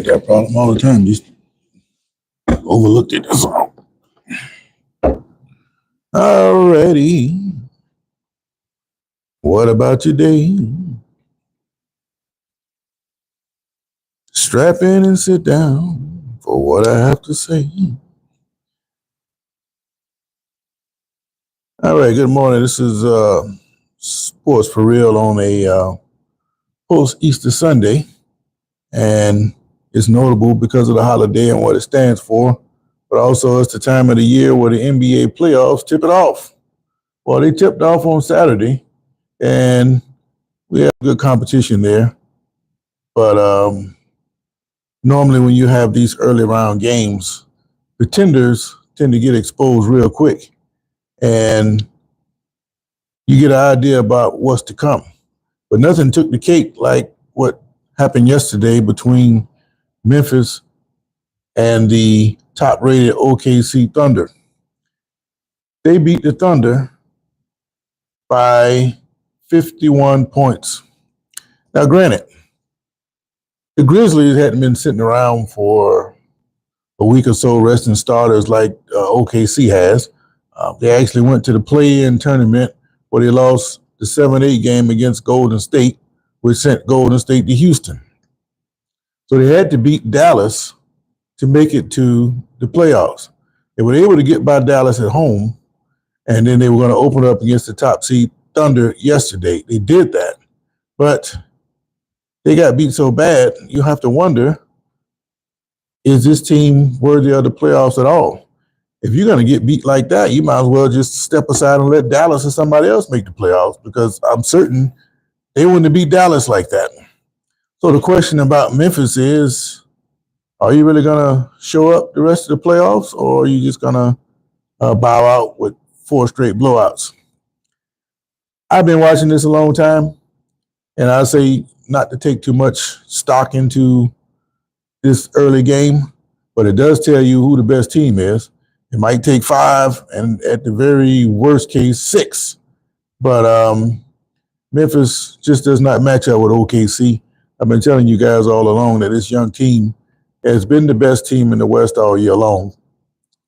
I got a problem all the time. Just overlooked it. That's all. Alrighty. What about your day? Strap in and sit down for what I have to say. All right, good morning. This is Sports for Real on a post-Easter Sunday. And it's notable because of the holiday and what it stands for. But also it's the time of the year where the NBA playoffs tip it off. Well, they tipped off on Saturday, and we have good competition there. But normally when you have these early round games, pretenders tend to get exposed real quick. And you get an idea about what's to come. But nothing took the cake like what happened yesterday between Memphis and the top-rated OKC Thunder. They beat the Thunder by 51 points. Now, granted, the Grizzlies hadn't been sitting around for a week or so resting starters like OKC has. They actually went to the play-in tournament where they lost the 7-8 game against Golden State, which sent Golden State to Houston. So they had to beat Dallas to make it to the playoffs. They were able to get by Dallas at home, and then they were going to open up against the top seed Thunder yesterday. They did that, but they got beat so bad, you have to wonder, is this team worthy of the playoffs at all? If you're going to get beat like that, you might as well just step aside and let Dallas or somebody else make the playoffs, because I'm certain they wouldn't have beat Dallas like that. So the question about Memphis is, are you really going to show up the rest of the playoffs, or are you just going to bow out with 4 straight blowouts? I've been watching this a long time, and I say not to take too much stock into this early game, but it does tell you who the best team is. It might take 5, and at the very worst case, 6. But Memphis just does not match up with OKC. I've been telling you guys all along that this young team has been the best team in the West all year long.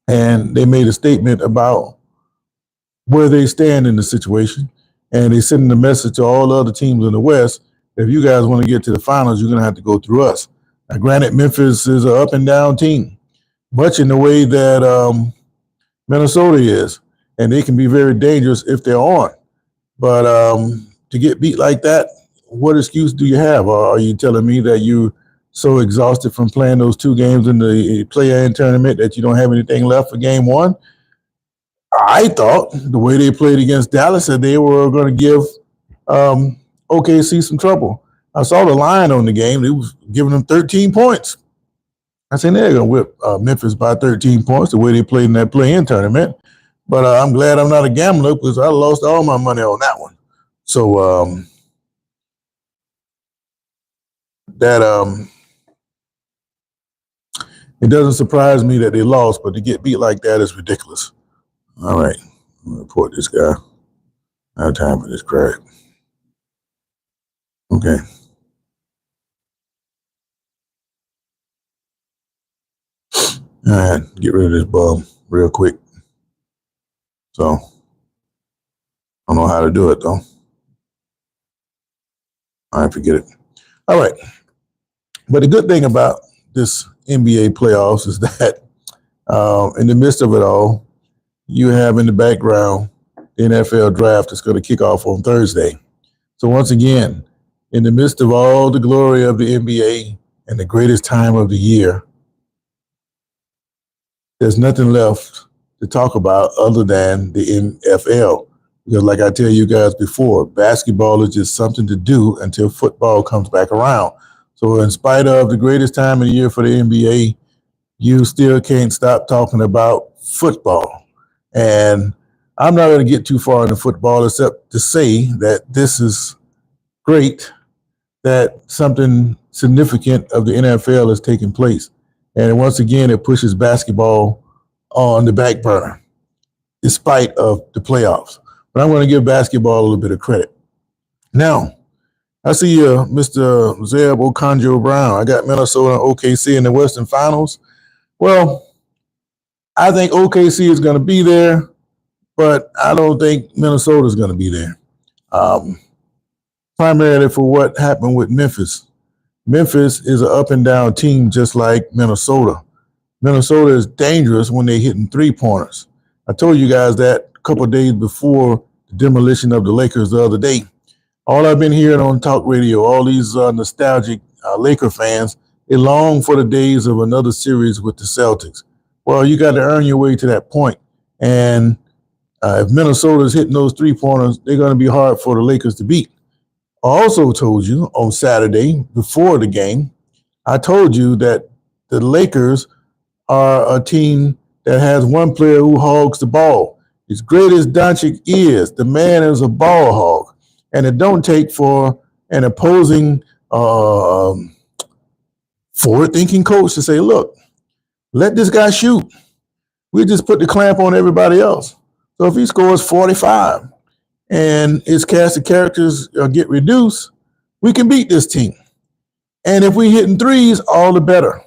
And they made a statement about where they stand in the situation. And they sending a message to all the other teams in the West. If you guys want to get to the finals, you're going to have to go through us. Now, granted, Memphis is an up and down team, much in the way that Minnesota is. And they can be very dangerous if they're on. But to get beat like that, what excuse do you have? Or are you telling me that you're so exhausted from playing those 2 games in the play-in tournament that you don't have anything left for game 1? I thought the way they played against Dallas that they were going to give OKC some trouble. I saw the line on the game. They was giving them 13 points. I said they're going to whip Memphis by 13 points the way they played in that play-in tournament. But I'm glad I'm not a gambler, because I lost all my money on that one. So it doesn't surprise me that they lost, but to get beat like that is ridiculous. All right, I'm going to report this guy. I have time for this crap. Okay. All right, get rid of this bum real quick. So, I don't know how to do it, though. All right, forget it. All right. But the good thing about this NBA playoffs is that in the midst of it all, you have in the background the NFL draft that's going to kick off on Thursday. So once again, in the midst of all the glory of the NBA and the greatest time of the year, there's nothing left to talk about other than the NFL. Because like I tell you guys before, basketball is just something to do until football comes back around. So in spite of the greatest time of the year for the NBA, you still can't stop talking about football. And I'm not going to get too far into football except to say that this is great that something significant of the NFL is taking place. And once again, it pushes basketball on the back burner, despite of the playoffs. But I'm going to give basketball a little bit of credit. Now, I see Mr. Zeb Okonjo Brown. I got Minnesota and OKC in the Western Finals. Well, I think OKC is going to be there, but I don't think Minnesota is going to be there. Um, Primarily for what happened with Memphis. Memphis is an up and down team just like Minnesota. Minnesota is dangerous when they're hitting 3-pointers. I told you guys that a couple of days before the demolition of the Lakers the other day. All I've been hearing on talk radio, all these nostalgic Laker fans, they long for the days of another series with the Celtics. Well, you got to earn your way to that point. And if Minnesota's hitting those 3-pointers, they're going to be hard for the Lakers to beat. I also told you on Saturday before the game, I told you that the Lakers are a team that has one player who hogs the ball. As great as Doncic is, the man is a ball hog. And it don't take for an opposing forward-thinking coach to say, look, let this guy shoot. We just put the clamp on everybody else. So if he scores 45 and his cast of characters get reduced, we can beat this team. And if we hitting threes, all the better.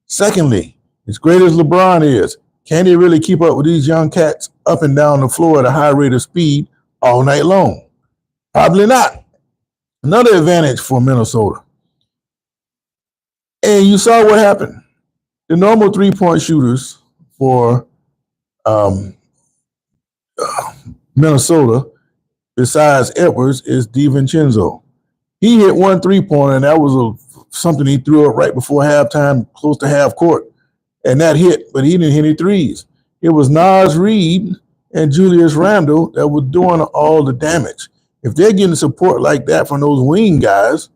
Secondly, as great as LeBron is, can he really keep up with these young cats up and down the floor at a high rate of speed all night long? Probably not. Another advantage for Minnesota. And you saw what happened. The normal 3-point shooters for Minnesota, besides Edwards, is DiVincenzo. He hit one 3-pointer, and that was something he threw up right before halftime, close to half court. And that hit, but he didn't hit any threes. It was Naz Reid and Julius Randle that were doing all the damage. If they're getting support like that from those wing guys,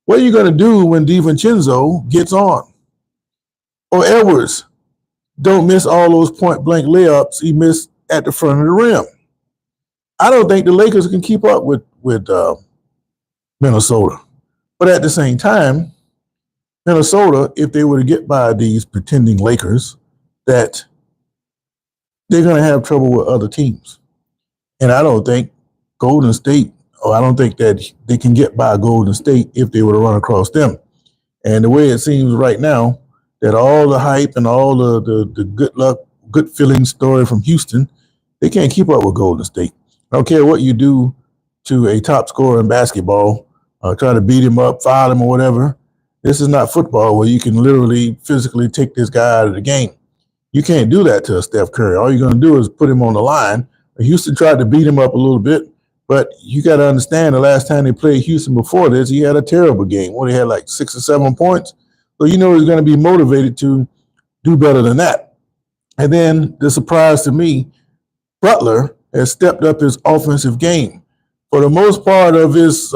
what are you going to do when DiVincenzo gets on? Or Edwards don't miss all those point-blank layups he missed at the front of the rim. I don't think the Lakers can keep up with Minnesota. But at the same time, Minnesota, if they were to get by these pretending Lakers, that they're going to have trouble with other teams. And I don't think Golden State, or I don't think that they can get by Golden State if they were to run across them. And the way it seems right now, that all the hype and all the good luck, good feeling story from Houston, they can't keep up with Golden State. I don't care what you do to a top scorer in basketball, try to beat him up, foul him or whatever. This is not football where you can literally physically take this guy out of the game. You can't do that to a Steph Curry. All you're going to do is put him on the line. Houston tried to beat him up a little bit, but you got to understand the last time they played Houston before this, he had a terrible game where he had like 6 or 7 points. So you know he's going to be motivated to do better than that. And then the surprise to me, Butler has stepped up his offensive game. For the most part of his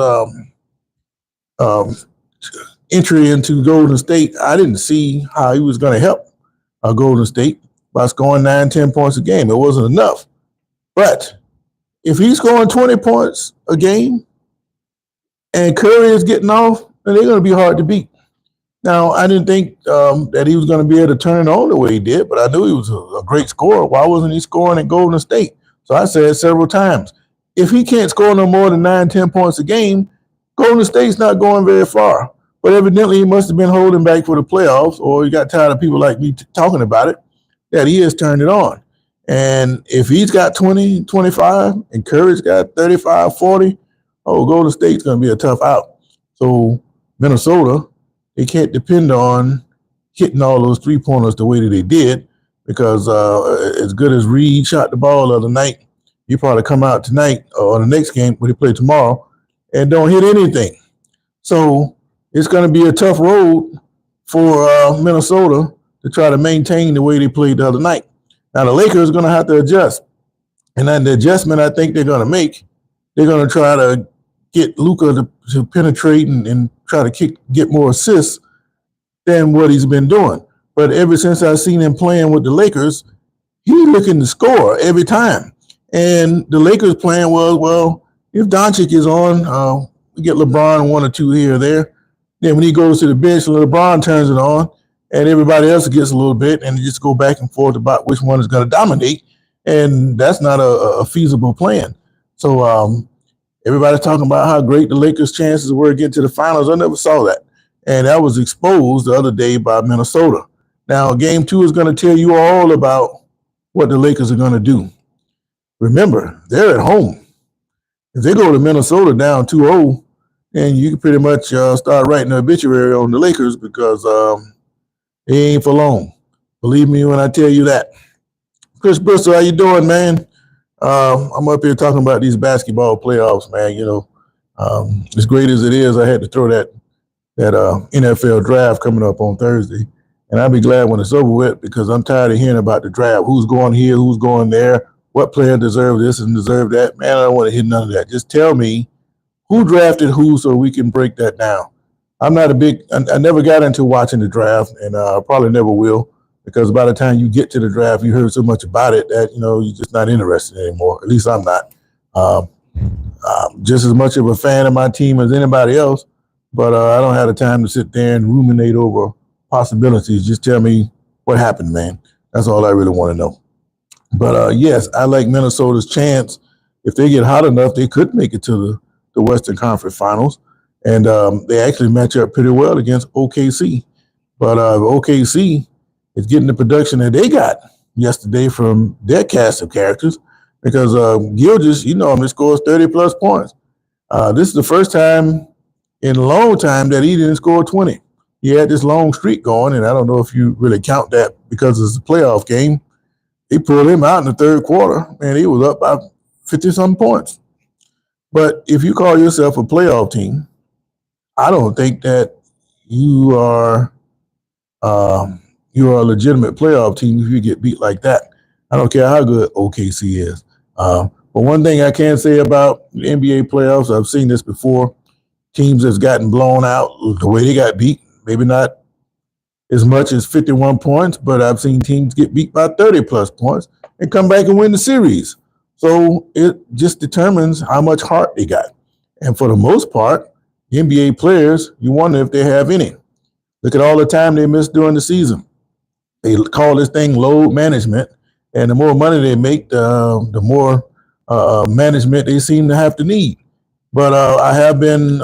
entry into Golden State, I didn't see how he was going to help Golden State by scoring 9-10 points a game. It wasn't enough. But if he's scoring 20 points a game and Curry is getting off, then they're going to be hard to beat. Now, I didn't think that he was going to be able to turn it on the way he did, but I knew he was a great scorer. Why wasn't he scoring at Golden State? So I said several times, if he can't score no more than 9-10 points a game, Golden State's not going very far. But evidently he must have been holding back for the playoffs, or he got tired of people like me talking about it, that he has turned it on. And if he's got 20, 25, and Curry's got 35, 40, Golden State's going to be a tough out. So Minnesota, they can't depend on hitting all those 3-pointers the way that they did, because as good as Reed shot the ball the other night, you probably come out tonight or the next game when they play tomorrow and don't hit anything. So it's going to be a tough road for Minnesota to try to maintain the way they played the other night. Now, the Lakers are going to have to adjust. And then the adjustment I think they're going to make, they're going to try to get Luka to penetrate and try to get more assists than what he's been doing. But ever since I've seen him playing with the Lakers, he's looking to score every time. And the Lakers plan was, well, if Doncic is on, we get LeBron 1 or 2 here or there. Then when he goes to the bench, LeBron turns it on, and everybody else gets a little bit, and they just go back and forth about which one is going to dominate. And that's not a feasible plan. So Everybody's talking about how great the Lakers' chances were to get to the finals. I never saw that. And that was exposed the other day by Minnesota. Now, game 2 is going to tell you all about what the Lakers are going to do. Remember, they're at home. If they go to Minnesota down 2-0, then you can pretty much start writing an obituary on the Lakers because it ain't for long. Believe me when I tell you that. Chris Bristol, how you doing, man? I'm up here talking about these basketball playoffs, man. As great as it is, I had to throw that NFL draft coming up on Thursday. And I'll be glad when it's over with because I'm tired of hearing about the draft. Who's going here, who's going there, what player deserves this and deserve that. Man, I don't want to hear none of that. Just tell me who drafted who so we can break that down. I never got into watching the draft, and I probably never will because by the time you get to the draft, you heard so much about it that, you're just not interested anymore. At least I'm not. Just as much of a fan of my team as anybody else, but I don't have the time to sit there and ruminate over possibilities. Just tell me what happened, man. That's all I really want to know. But yes, I like Minnesota's chance. If they get hot enough, they could make it to the Western Conference Finals. And they actually match up pretty well against OKC. But OKC is getting the production that they got yesterday from their cast of characters because Gilgeous, he scores 30-plus points. This is the first time in a long time that he didn't score 20. He had this long streak going, and I don't know if you really count that because it's a playoff game. They pulled him out in the third quarter, and he was up by 50-some points. But if you call yourself a playoff team, I don't think that you are a legitimate playoff team if you get beat like that. I don't care how good OKC is. But one thing I can say about the NBA playoffs, I've seen this before. Teams that's gotten blown out, the way they got beat, maybe not as much as 51 points, but I've seen teams get beat by 30-plus points and come back and win the series. So it just determines how much heart they got. And for the most part, NBA players, you wonder if they have any. Look at all the time they miss during the season. They call this thing load management, and the more money they make, the more management they seem to have to need. But I have been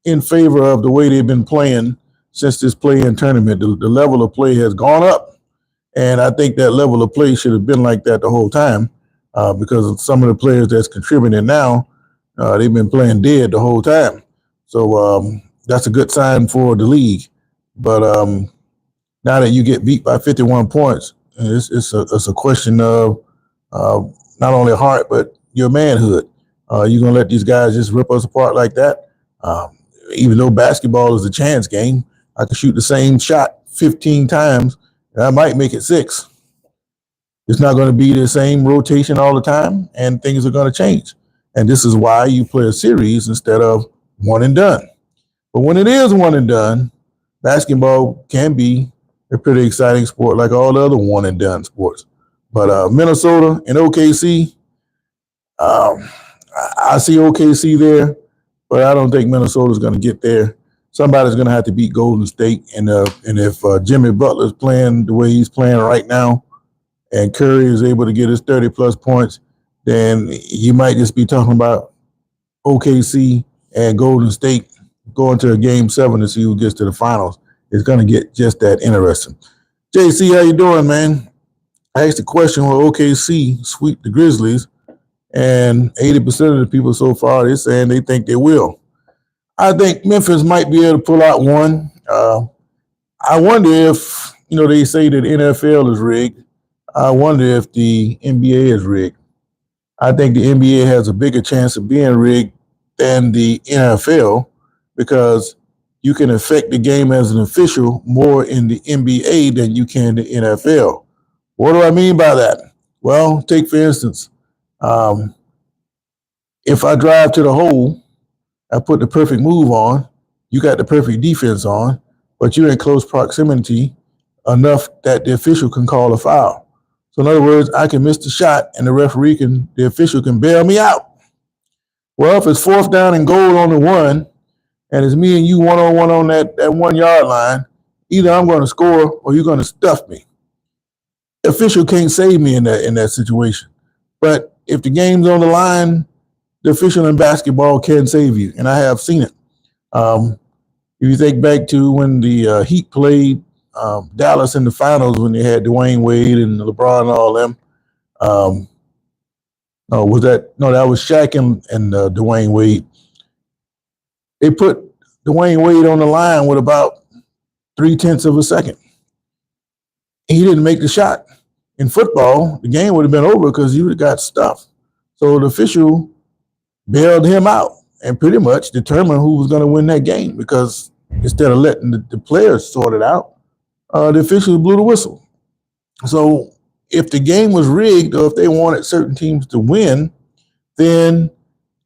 in favor of the way they've been playing since this play-in tournament. The level of play has gone up, and I think that level of play should have been like that the whole time because of some of the players that's contributing now, they've been playing dead the whole time. So that's a good sign for the league. But now that you get beat by 51 points, it's a question of not only heart, but your manhood. You're going to let these guys just rip us apart like that? Even though basketball is a chance game, I can shoot the same shot 15 times, and I might make it 6. It's not going to be the same rotation all the time, and things are going to change. And this is why you play a series instead of one and done. But when it is one and done, basketball can be a pretty exciting sport like all the other one and done sports. But Minnesota and OKC, I see OKC there, but I don't think Minnesota's going to get there. Somebody's going to have to beat Golden State, and if Jimmy Butler's playing the way he's playing right now, and Curry is able to get his 30-plus points, then you might just be talking about OKC and Golden State going to a Game 7 to see who gets to the finals. It's going to get just that interesting. JC, how you doing, man? I asked the question, will OKC sweep the Grizzlies? And 80% of the people so far, they're saying they think they will. I think Memphis might be able to pull out one. I wonder if, they say that the NFL is rigged. I wonder if the NBA is rigged. I think the NBA has a bigger chance of being rigged than the NFL because you can affect the game as an official more in the NBA than you can the NFL. What do I mean by that? Well, take for instance, if I drive to the hole, I put the perfect move on, you got the perfect defense on, but you're in close proximity enough that the official can call a foul. So in other words, I can miss the shot and the official can bail me out. Well, if it's 4th down and goal on the 1, and it's me and you one-on-one on that 1 yard line, either I'm going to score or you're going to stuff me. Official can't save me in that situation. But if the game's on the line, the official in basketball can save you, and I have seen it. Um, if you think back to when the Heat played Dallas in the finals, when they had Dwayne Wade and LeBron and all them, um, no, was that no? That was Shaq and Dwayne Wade. They put Dwayne Wade on the line with about 3/10 of a second. He didn't make the shot. In football, the game would have been over because he would have got stuffed. So the official bailed him out and pretty much determined who was going to win that game because instead of letting the players sort it out, the officials blew the whistle. So if the game was rigged or if they wanted certain teams to win, then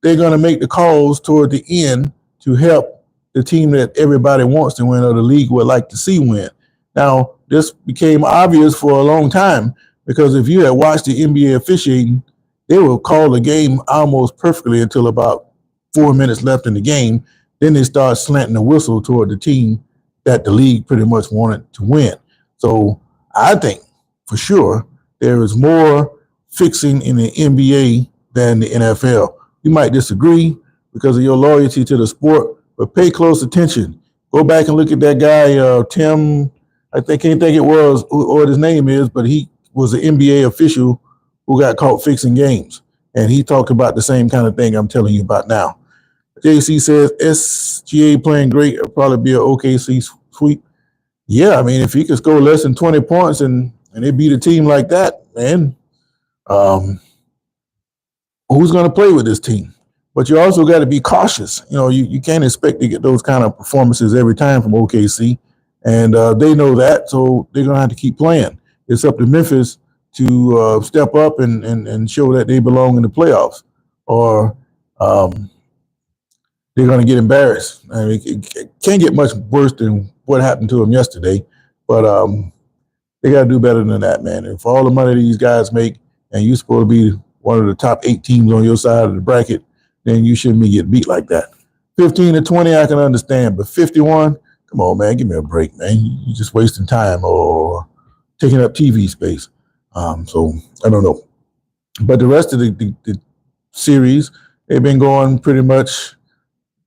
they're going to make the calls toward the end to help the team that everybody wants to win or the league would like to see win. Now, this became obvious for a long time because if you had watched the NBA officiating, they will call the game almost perfectly until about 4 minutes left in the game. Then they start slanting the whistle toward the team that the league pretty much wanted to win. So I think for sure there is more fixing in the NBA than the NFL. You might disagree because of your loyalty to the sport, but pay close attention. Go back and look at that guy, Tim, I can't think it was what his name is, but he was an NBA official who got caught fixing games. And he talked about the same kind of thing I'm telling you about now. JC says SGA playing great. It'll probably be an OKC sweep. Yeah, I mean, if he could score less than 20 points and they beat a team like that, man, who's going to play with this team? But you also got to be cautious. You know, you can't expect to get those kind of performances every time from OKC. And they know that, so they're going to have to keep playing. It's up to Memphis to step up and show that they belong in the playoffs, or they're going to get embarrassed. I mean, it can't get much worse than what happened to them yesterday, but they got to do better than that, man. And for all the money these guys make, and you're supposed to be one of the top 8 teams on your side of the bracket, then you shouldn't be getting beat like that. 15 to 20, I can understand, but 51, come on, man, give me a break, man. You're just wasting time or taking up TV space. So I don't know. But the rest of the series, they've been going pretty much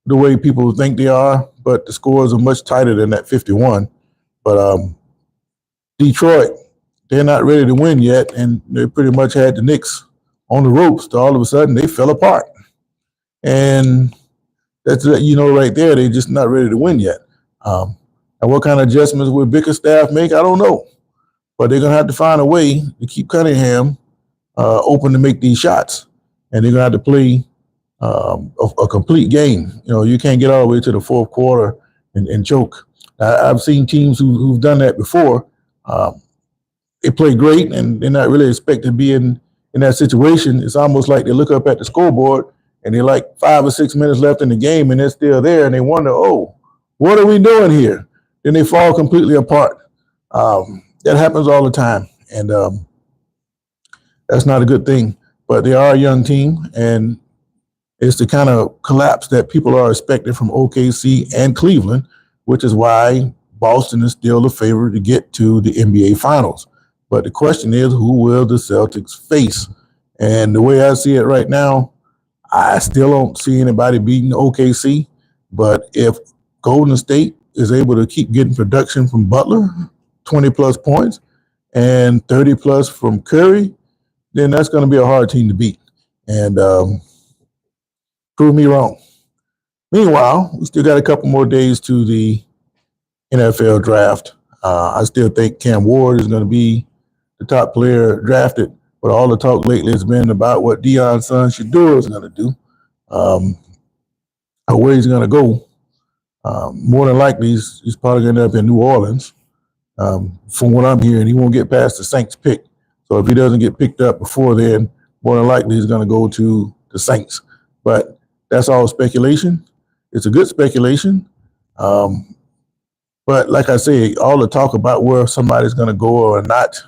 the way people think they are, but the scores are much tighter than that 51. But Detroit, they're not ready to win yet, and they pretty much had the Knicks on the ropes. To all of a sudden, they fell apart. And that's right there, they're just not ready to win yet. And what kind of adjustments will Bickerstaff make? I don't know. But they're going to have to find a way to keep Cunningham open to make these shots. And they're going to have to play a complete game. You know, you can't get all the way to the fourth quarter and choke. I've seen teams who've done that before. They play great, and they're not really expected to be in that situation. It's almost like they look up at the scoreboard, and they're like 5 or 6 minutes left in the game, and they're still there, and they wonder, oh, what are we doing here? Then they fall completely apart. That happens all the time, and that's not a good thing. But they are a young team, and it's the kind of collapse that people are expecting from OKC and Cleveland, which is why Boston is still the favorite to get to the NBA Finals. But the question is, who will the Celtics face? And the way I see it right now, I still don't see anybody beating OKC. But if Golden State is able to keep getting production from Butler, 20-plus points, and 30-plus from Curry, then that's going to be a hard team to beat. And prove me wrong. Meanwhile, we still got a couple more days to the NFL draft. I still think Cam Ward is going to be the top player drafted, but all the talk lately has been about what Deion's son Shedeur is going to do, or where he's going to go. More than likely, he's probably going to end up in New Orleans. From what I'm hearing, he won't get past the Saints pick. So if he doesn't get picked up before then, more than likely he's going to go to the Saints. But that's all speculation. It's a good speculation. But like I say, all the talk about where somebody's going to go or not,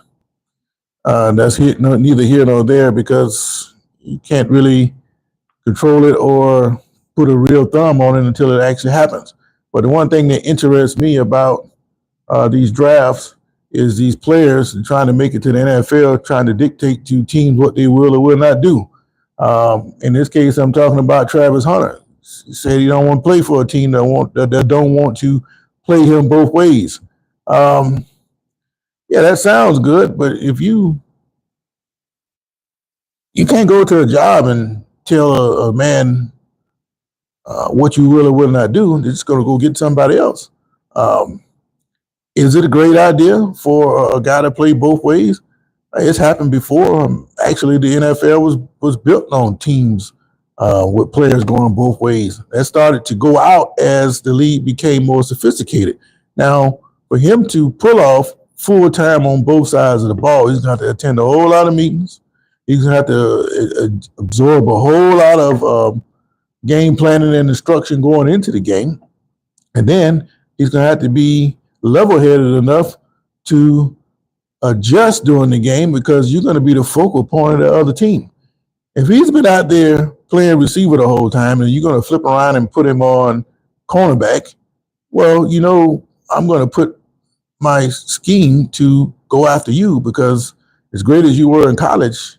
that's neither here nor there because you can't really control it or put a real thumb on it until it actually happens. But the one thing that interests me about these drafts is these players trying to make it to the NFL, trying to dictate to teams what they will or will not do. In this case, I'm talking about Travis Hunter. He said he don't want to play for a team that don't want to play him both ways. Yeah, that sounds good, but if you can't go to a job and tell a man what you will or will not do, they're just going to go get somebody else. Is it a great idea for a guy to play both ways? It's happened before. Actually, the NFL was built on teams with players going both ways. That started to go out as the league became more sophisticated. Now, for him to pull off full time on both sides of the ball, he's going to have to attend a whole lot of meetings. He's going to have to absorb a whole lot of game planning and instruction going into the game. And then he's going to have to be level-headed enough to adjust during the game because you're going to be the focal point of the other team. If he's been out there playing receiver the whole time and you're going to flip around and put him on cornerback, well, I'm going to put my scheme to go after you because as great as you were in college,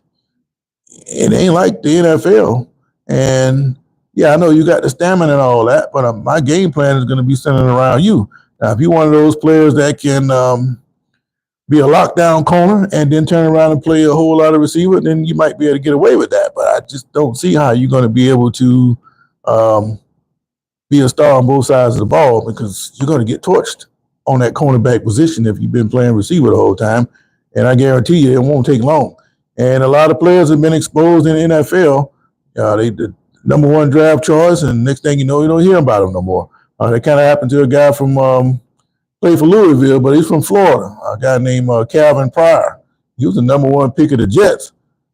it ain't like the NFL. And yeah, I know you got the stamina and all that, but my game plan is going to be centered around you. Now, if you're one of those players that can be a lockdown corner and then turn around and play a whole lot of receiver, then you might be able to get away with that. But I just don't see how you're going to be able to be a star on both sides of the ball because you're going to get torched on that cornerback position if you've been playing receiver the whole time. And I guarantee you it won't take long. And a lot of players have been exposed in the NFL. They the number one draft choice, and next thing you know, you don't hear about them no more. That kind of happened to a guy from played for Louisville, but he's from Florida. A guy named Calvin Pryor. He was the number one pick of the Jets.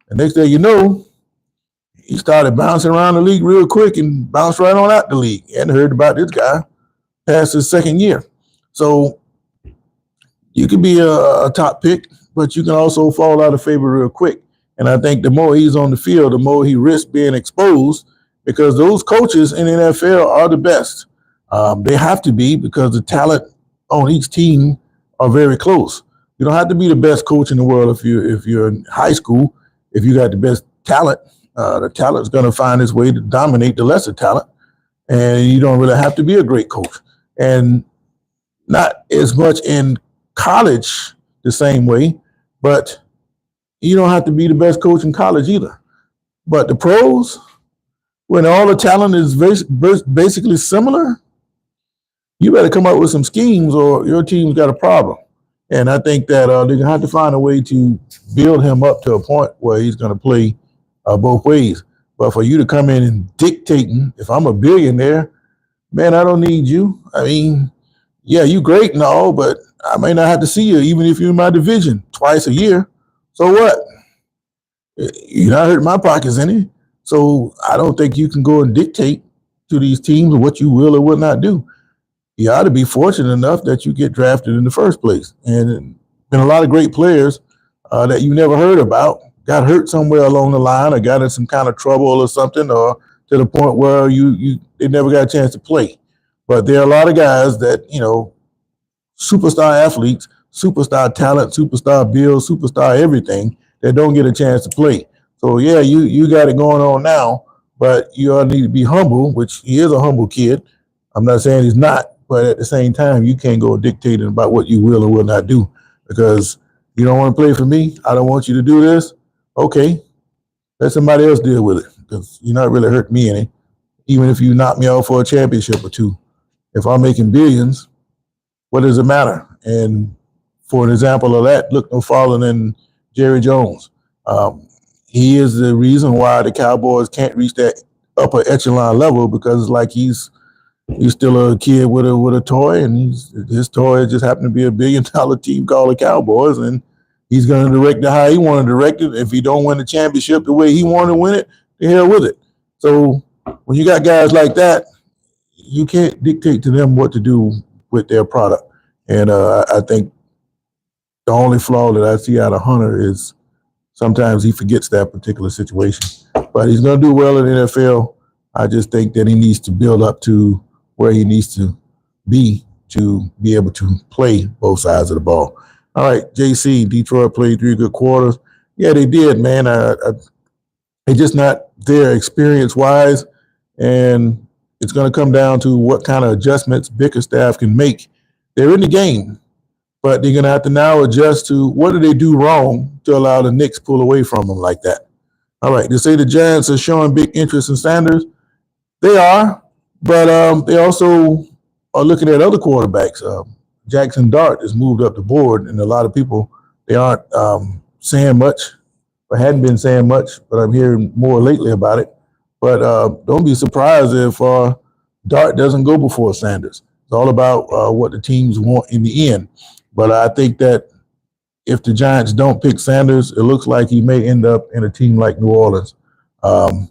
And next thing you know, he started bouncing around the league real quick and bounced right on out the league. And heard about this guy past his second year. So you can be a top pick, but you can also fall out of favor real quick. And I think the more he's on the field, the more he risks being exposed because those coaches in the NFL are the best. They have to be because the talent on each team are very close. You don't have to be the best coach in the world if you're in high school. If you got the best talent, the talent's going to find its way to dominate the lesser talent. And you don't really have to be a great coach. And not as much in college the same way, but you don't have to be the best coach in college either. But the pros, when all the talent is basically similar, you better come up with some schemes or your team's got a problem. And I think that they're going to have to find a way to build him up to a point where he's going to play both ways. But for you to come in and dictating, if I'm a billionaire, man, I don't need you. I mean, yeah, you great and all, but I may not have to see you even if you're in my division twice a year. So what? You're not hurting my pockets any. So I don't think you can go and dictate to these teams what you will or will not do. You ought to be fortunate enough that you get drafted in the first place. And been a lot of great players that you never heard about, got hurt somewhere along the line or got in some kind of trouble or something, or to the point where they never got a chance to play. But there are a lot of guys that, superstar athletes, superstar talent, superstar bills, superstar everything that don't get a chance to play. So yeah, you got it going on now, but you all need to be humble, which he is a humble kid. I'm not saying he's not, but at the same time, you can't go dictating about what you will or will not do because you don't want to play for me. I don't want you to do this. Okay, let somebody else deal with it because you're not really hurting me any, even if you knock me out for a championship or two. If I'm making billions, what does it matter? And for an example of that, look no farther than Jerry Jones. He is the reason why the Cowboys can't reach that upper echelon level because it's like he's still a kid with a toy, and his toy just happened to be $1 billion team called the Cowboys, and he's going to direct it how he want to direct it. If he don't win the championship the way he wanted to win it, the hell with it. So when you got guys like that, you can't dictate to them what to do with their product. And I think the only flaw that I see out of Hunter is sometimes he forgets that particular situation. But he's going to do well in the NFL. I just think that he needs to build up to where he needs to be able to play both sides of the ball. All right, JC, Detroit played 3 good quarters. Yeah, they did, man. They're just not there experience-wise, and it's going to come down to what kind of adjustments Bickerstaff can make. They're in the game, but they're going to have to now adjust to what do they do wrong to allow the Knicks pull away from them like that. All right, they say the Giants are showing big interest in Sanders. They are, but they also are looking at other quarterbacks. Jackson Dart has moved up the board, and a lot of people, they aren't saying much or hadn't been saying much, but I'm hearing more lately about it. But don't be surprised if Dart doesn't go before Sanders. It's all about what the teams want in the end. But I think that if the Giants don't pick Sanders, it looks like he may end up in a team like New Orleans. But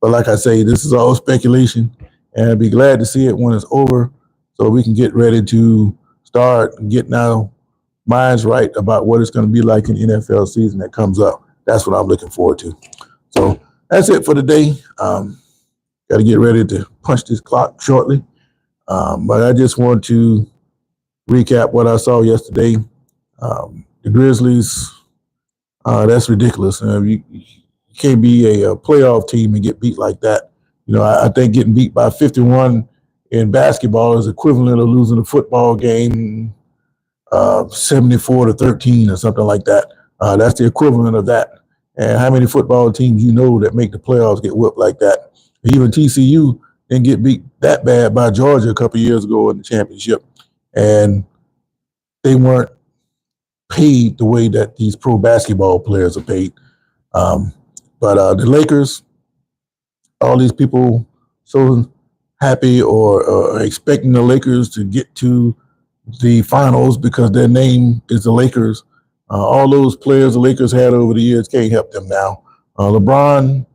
like I say, this is all speculation, and I'd be glad to see it when it's over so we can get ready to start getting our minds right about what it's going to be like in the NFL season that comes up. That's what I'm looking forward to. So that's it for today. Got to get ready to punch this clock shortly. But I just want to recap what I saw yesterday. The Grizzlies, that's ridiculous. You can't be a playoff team and get beat like that. You know, I think getting beat by 51 in basketball is equivalent of losing a football game 74-13 or something like that. That's the equivalent of that. And how many football teams you know that make the playoffs get whipped like that? Even TCU didn't get beat that bad by Georgia a couple years ago in the championship. And they weren't paid the way that these pro basketball players are paid. But the Lakers, all these people so happy or expecting the Lakers to get to the finals because their name is the Lakers. All those players the Lakers had over the years can't help them now. LeBron,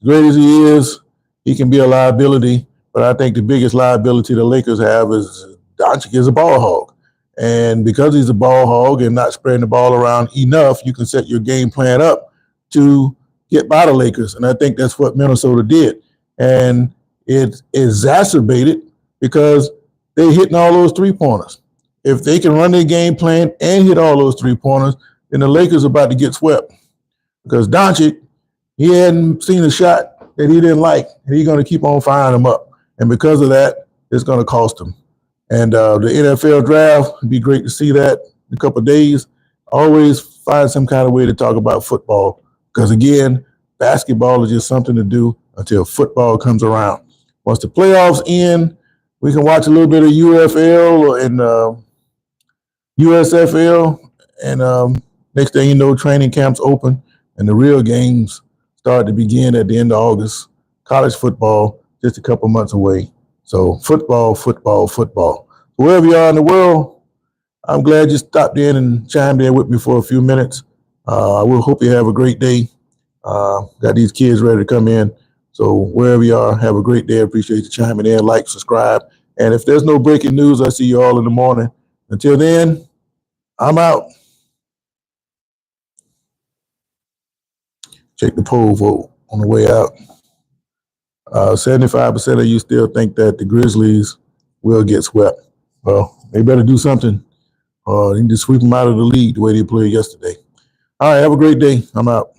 great as he is, he can be a liability, but I think the biggest liability the Lakers have is Doncic is a ball hog. And because he's a ball hog and not spreading the ball around enough, you can set your game plan up to get by the Lakers. And I think that's what Minnesota did. And it exacerbated because they're hitting all those three-pointers. If they can run their game plan and hit all those three-pointers, then the Lakers are about to get swept. Because Doncic, he hadn't seen a shot that he didn't like, and he's going to keep on firing them up. And because of that, it's going to cost him. And the NFL draft, it'd be great to see that in a couple of days. Always find some kind of way to talk about football. Because again, basketball is just something to do until football comes around. Once the playoffs end, we can watch a little bit of UFL and USFL, and next thing you know, training camps open, and the real games start to begin at the end of August. College football, just a couple months away. So football. Wherever you are in the world, I'm glad you stopped in and chimed in with me for a few minutes. I will hope you have a great day. Got these kids ready to come in. So wherever you are, have a great day. I appreciate you chiming in, like, subscribe. And if there's no breaking news, I'll see you all in the morning. Until then, I'm out. Check the poll vote on the way out. 75% of you still think that the Grizzlies will get swept. Well, they better do something. They need to sweep them out of the league the way they played yesterday. All right, have a great day. I'm out.